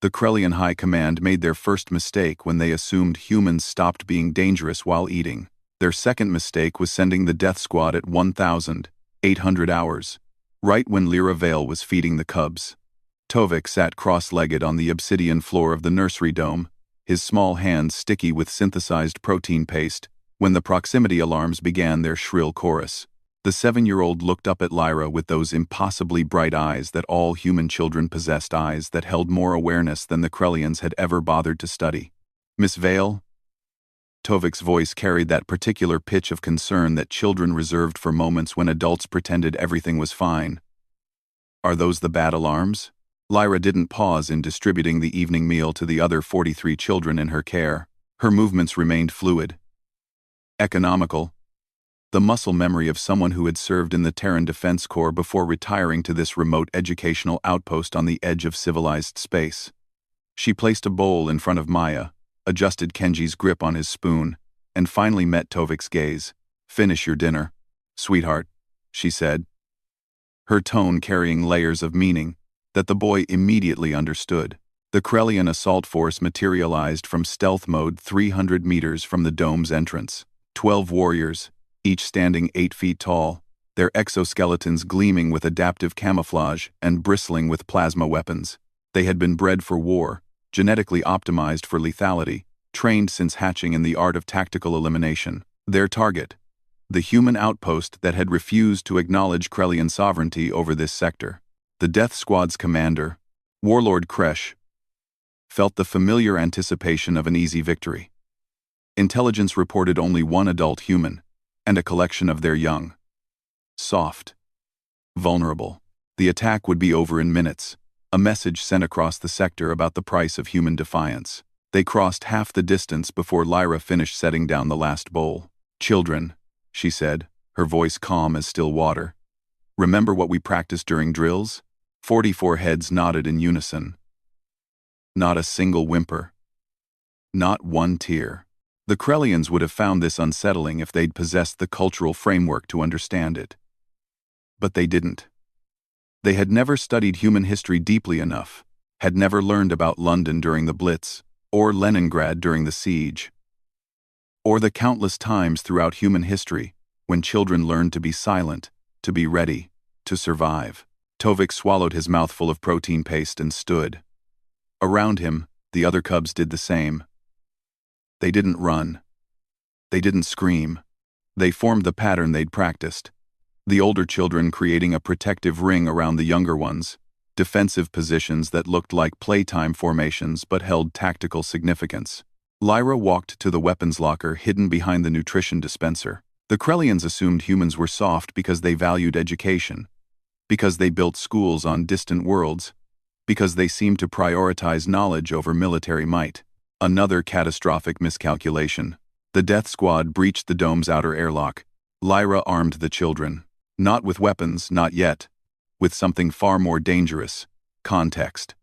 The Krellian High Command made their first mistake when they assumed humans stopped being dangerous while eating. Their second mistake was sending the death squad at 1,800 hours, right when Lyra Vale was feeding the cubs. Tovik sat cross-legged on the obsidian floor of the nursery dome, his small hands sticky with synthesized protein paste, when the proximity alarms began their shrill chorus. The 7-year-old looked up at Lyra with those impossibly bright eyes that all human children possessed, eyes that held more awareness than the Krellians had ever bothered to study. "Miss Vale?" Tovik's voice carried that particular pitch of concern that children reserved for moments when adults pretended everything was fine. "Are those the bad alarms?" Lyra didn't pause in distributing the evening meal to the other 43 children in her care. Her movements remained fluid. Economical. The muscle memory of someone who had served in the Terran Defense Corps before retiring to this remote educational outpost on the edge of civilized space. She placed a bowl in front of Maya, adjusted Kenji's grip on his spoon, and finally met Tovik's gaze. "Finish your dinner, sweetheart," she said, her tone carrying layers of meaning that the boy immediately understood. The Krellian assault force materialized from stealth mode 300 meters from the dome's entrance. 12 warriors, each standing 8 feet tall, their exoskeletons gleaming with adaptive camouflage and bristling with plasma weapons. They had been bred for war, genetically optimized for lethality, trained since hatching in the art of tactical elimination. Their target, the human outpost that had refused to acknowledge Krellian sovereignty over this sector. The Death Squad's commander, Warlord Kresh, felt the familiar anticipation of an easy victory. Intelligence reported only one adult human, and a collection of their young. Soft. Vulnerable. The attack would be over in minutes, a message sent across the sector about the price of human defiance. They crossed half the distance before Lyra finished setting down the last bowl. "Children," she said, her voice calm as still water. "Remember what we practiced during drills?" 44 heads nodded in unison. Not a single whimper. Not one tear. The Krellians would have found this unsettling if they'd possessed the cultural framework to understand it. But they didn't. They had never studied human history deeply enough, had never learned about London during the Blitz, or Leningrad during the siege, or the countless times throughout human history when children learned to be silent, to be ready, to survive. Tovik swallowed his mouthful of protein paste and stood. Around him, the other cubs did the same. They didn't run. They didn't scream. They formed the pattern they'd practiced. The older children creating a protective ring around the younger ones, defensive positions that looked like playtime formations but held tactical significance. Lyra walked to the weapons locker hidden behind the nutrition dispenser. The Krellians assumed humans were soft because they valued education, because they built schools on distant worlds, because they seemed to prioritize knowledge over military might. Another catastrophic miscalculation. The Death Squad breached the dome's outer airlock. Lyra armed the children. Not with weapons, not yet. With something far more dangerous. Context.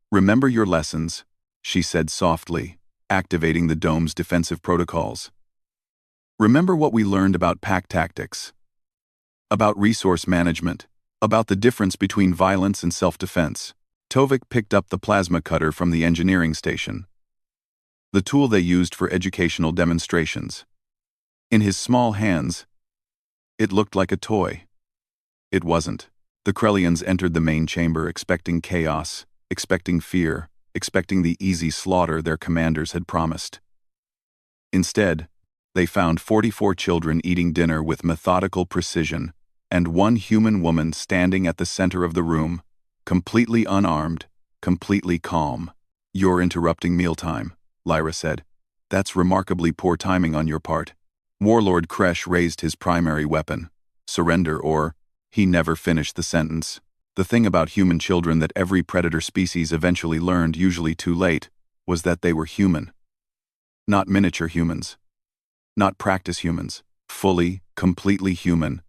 "Remember your lessons," she said softly, activating the dome's defensive protocols. "Remember what we learned about pack tactics. About resource management. About the difference between violence and self-defense." Tovik picked up the plasma cutter from the engineering station, the tool they used for educational demonstrations. In his small hands, it looked like a toy. It wasn't. The Krellians entered the main chamber expecting chaos, expecting fear, expecting the easy slaughter their commanders had promised. Instead, they found 44 children eating dinner with methodical precision, and one human woman standing at the center of the room, completely unarmed, completely calm. "You're interrupting mealtime," Lyra said. "That's remarkably poor timing on your part." Warlord Kresh raised his primary weapon. Surrender or... He never finished the sentence. The thing about human children that every predator species eventually learned, usually too late, was that they were human. Not miniature humans. Not practice humans. Fully, completely human.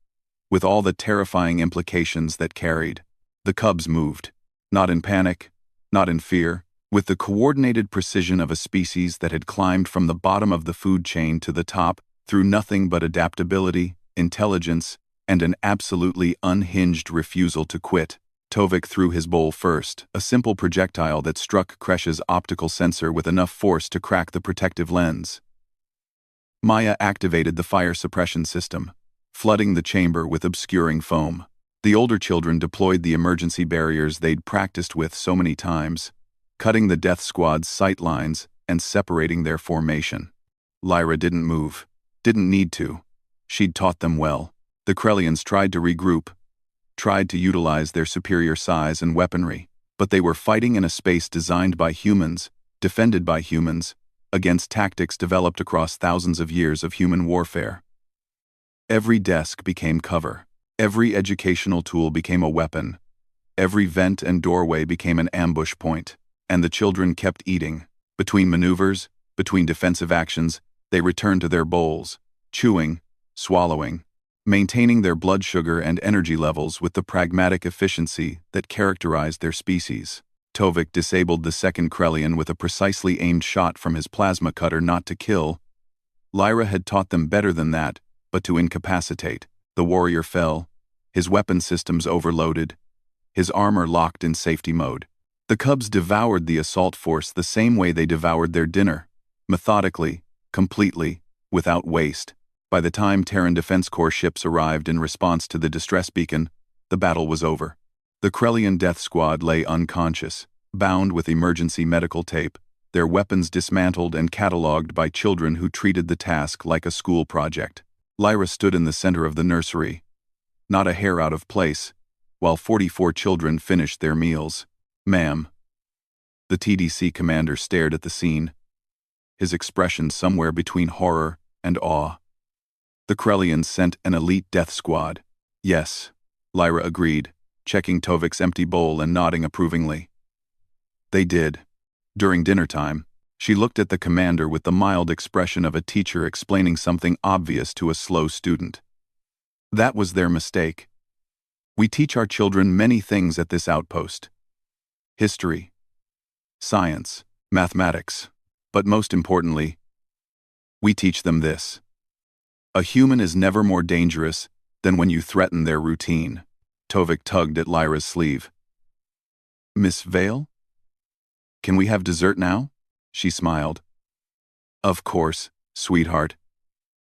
With all the terrifying implications that carried. The cubs moved. Not in panic, not in fear. With the coordinated precision of a species that had climbed from the bottom of the food chain to the top through nothing but adaptability, intelligence, and an absolutely unhinged refusal to quit. Tovik threw his bowl first, a simple projectile that struck Kresh's optical sensor with enough force to crack the protective lens. Maya activated the fire suppression system, flooding the chamber with obscuring foam. The older children deployed the emergency barriers they'd practiced with so many times, cutting the death squad's sight lines and separating their formation. Lyra didn't move. Didn't need to. She'd taught them well. The Krellians tried to regroup, tried to utilize their superior size and weaponry, but they were fighting in a space designed by humans, defended by humans, against tactics developed across thousands of years of human warfare. Every desk became cover. Every educational tool became a weapon. Every vent and doorway became an ambush point. And the children kept eating. Between maneuvers, between defensive actions, they returned to their bowls, chewing, swallowing, maintaining their blood sugar and energy levels with the pragmatic efficiency that characterized their species. Tovik disabled the second Krellian with a precisely aimed shot from his plasma cutter, not to kill. Lyra had taught them better than that, but to incapacitate. The warrior fell, his weapon systems overloaded, his armor locked in safety mode. The cubs devoured the assault force the same way they devoured their dinner, methodically, completely, without waste. By the time Terran Defense Corps ships arrived in response to the distress beacon, the battle was over. The Krellian death squad lay unconscious, bound with emergency medical tape, their weapons dismantled and catalogued by children who treated the task like a school project. Lyra stood in the center of the nursery, not a hair out of place, while 44 children finished their meals. "Ma'am." The TDC commander stared at the scene, his expression somewhere between horror and awe. "The Krellians sent an elite death squad." "Yes," Lyra agreed, checking Tovik's empty bowl and nodding approvingly. "They did." During dinner time, she looked at the commander with the mild expression of a teacher explaining something obvious to a slow student. "That was their mistake. We teach our children many things at this outpost. History, science, mathematics, but most importantly, we teach them this. A human is never more dangerous than when you threaten their routine." Tovik tugged at Lyra's sleeve. "Miss Vale? Can we have dessert now?" She smiled. "Of course, sweetheart.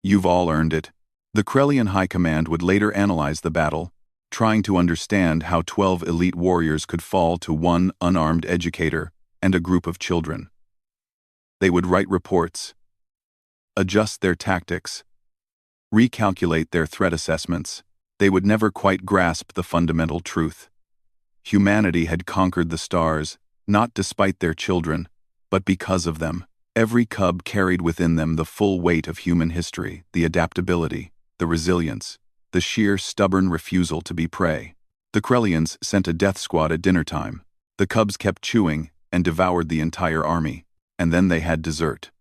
You've all earned it." The Krellian High Command would later analyze the battle, trying to understand how 12 elite warriors could fall to one unarmed educator and a group of children. They would write reports, adjust their tactics, recalculate their threat assessments. They would never quite grasp the fundamental truth. Humanity had conquered the stars, not despite their children, but because of them. Every cub carried within them the full weight of human history, the adaptability, the resilience, the sheer stubborn refusal to be prey. The Krellians sent a death squad at dinner time. The cubs kept chewing and devoured the entire army, and then they had dessert.